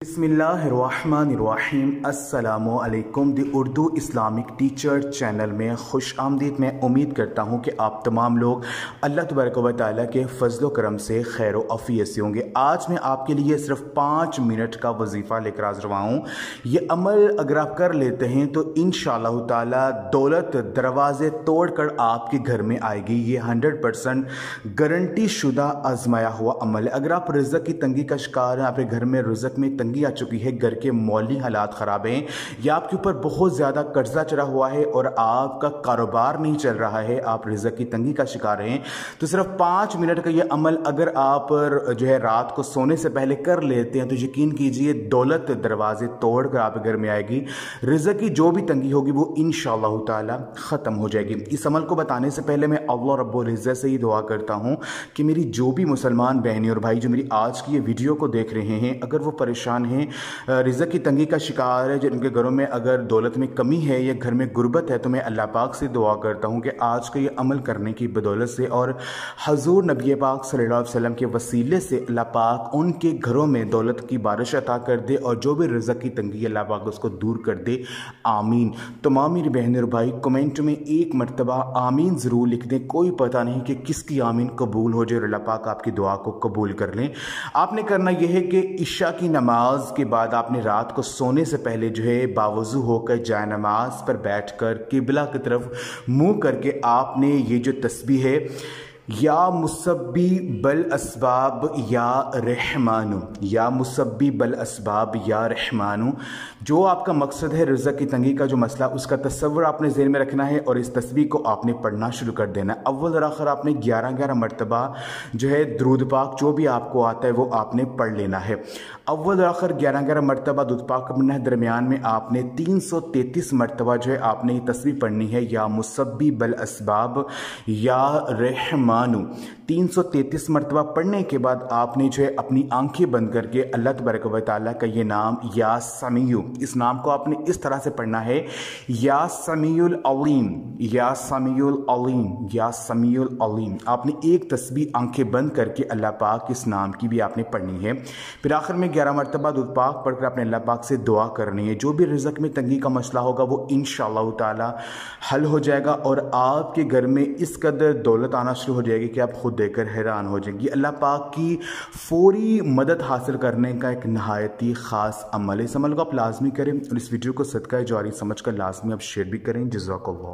बिस्मिल्लाहिर्रहमानिर्रहीम। अस्सलामु अलैकुम। दी उर्दू इस्लामिक टीचर चैनल में खुश आमदीद। मैं उम्मीद करता हूँ कि आप तमाम लोग अल्लाह तबारक व तआला के फजल करम से खैर अफ़ियत से होंगे। आज मैं आपके लिए सिर्फ 5 मिनट का वजीफ़ा लेकर हाज़िर हुआ हूँ। ये अमल अगर आप कर लेते हैं तो इंशाअल्लाह ताला दौलत दरवाज़े तोड़ कर आपके घर में आएगी। ये 100% गारंटी शुदा आजमाया हुआ अमल है। अगर आप रिज़्क़ की तंगी का शिकार हैं, आपके घर में रिज़्क़ में तंगी आ चुकी है, घर के मौली हालात ख़राब हैं या आपके ऊपर बहुत ज़्यादा कर्जा चढ़ा हुआ है और आपका कारोबार नहीं चल रहा है, आप रिज़्क़ की तंगी का शिकार हैं, तो सिर्फ 5 मिनट का ये अमल अगर आप जो है रात को सोने से पहले कर लेते हैं तो यकीन कीजिए दौलत दरवाजे तोड़ कर आपके घर में आएगी। रिज़्क़ की जो भी तंगी होगी वो इंशाअल्लाह ताला ख़त्म हो जाएगी। इस अमल को बताने से पहले मैं अल्लाह रब्बुल इज़्ज़त से ही दुआ करता हूँ कि मेरी जो भी मुसलमान बहनें और भाई जो मेरी आज की ये वीडियो को देख रहे हैं, अगर वो परेशान हैं, रिज़्क़ की तंगी का शिकार है, जिनके घरों में अगर दौलत में कमी है या घर में गुर्बत है, तो मैं अल्लाह पाक से दुआ करता हूँ कि आज का ये अमल करने की बदौलत से और हजूर नबी पाक सल्लल्लाहु अलैहि वसल्लम के वसीले से अल्लाह पाक उनके घरों में दौलत की बारिश अता कर दे और जो भी रिज़्क़ की तंगी है अल्लाह पाक उसको दूर कर दे। आमीन। तमाम मेरी बहन और भाई कमेंट में एक मरतबा आमीन ज़रूर लिख दें। कोई पता नहीं कि किसकी आमीन कबूल हो जाए और अल्लाह पाक आपकी दुआ को कबूल कर लें। आपने करना यह है कि इशा की नमाज के बाद आपने रात को सोने से पहले जो है बावजू होकर जाए नमाज पर बैठकर किबला की तरफ मुंह करके आपने ये जो तस्बीह है, या मुसब्बी बल असबाब या रहमानु, या मुसब्बी बल असबाब या रहमानु, जो आपका मकसद है रिज़्क़ की तंगी का जो मसला, उसका तस्वर आपने ज़हन में रखना है और इस तस्बीह को आपने पढ़ना शुरू कर देना है। अव्वल और आखिर आपने 11-11 मरतबा जो है दुरूद पाक जो भी आपको आता है वो आपने पढ़ लेना है। अव्वल और आखिर 11-11 मरतबा दुरूद पाक पढ़ना है। दरमियान में आपने 333 मरतबा जो है आपने ये तस्बीह पढ़नी है, या मुसब्बी बल असबाब या रहमान 333 मरतबा पढ़ने के बाद आपने जो है अपनी आंखें बंद करके अल्लाह तबारक व तआला का ये नाम या समीउ, इस नाम को आपने इस तरह से पढ़ना है, या समीउल अलीम, या समीउल अलीम, या समीउल अलीम। आपने एक तस्बीह आंखें बंद करके अल्लाह पाक इस नाम की भी आपने पढ़नी है। फिर आखिर में 11 मरतबा दुरूद पाक पढ़कर आपने अल्लाह पाक से दुआ करनी है। जो भी रिज़्क़ में तंगी का मसला होगा वो इंशाअल्लाह ताला हल हो जाएगा और आपके घर में इस कदर दौलत आना शुरू हो जाएगी कि आप खुद देखकर हैरान हो जाएंगी। अल्लाह पाक की फौरी मदद हासिल करने का एक नहायत ही ख़ास अमल है। इस अमल को आप लाजमी करें और इस वीडियो को सदका जारी समझकर लाजमी आप शेयर भी करें। जज़ाकल्लाह।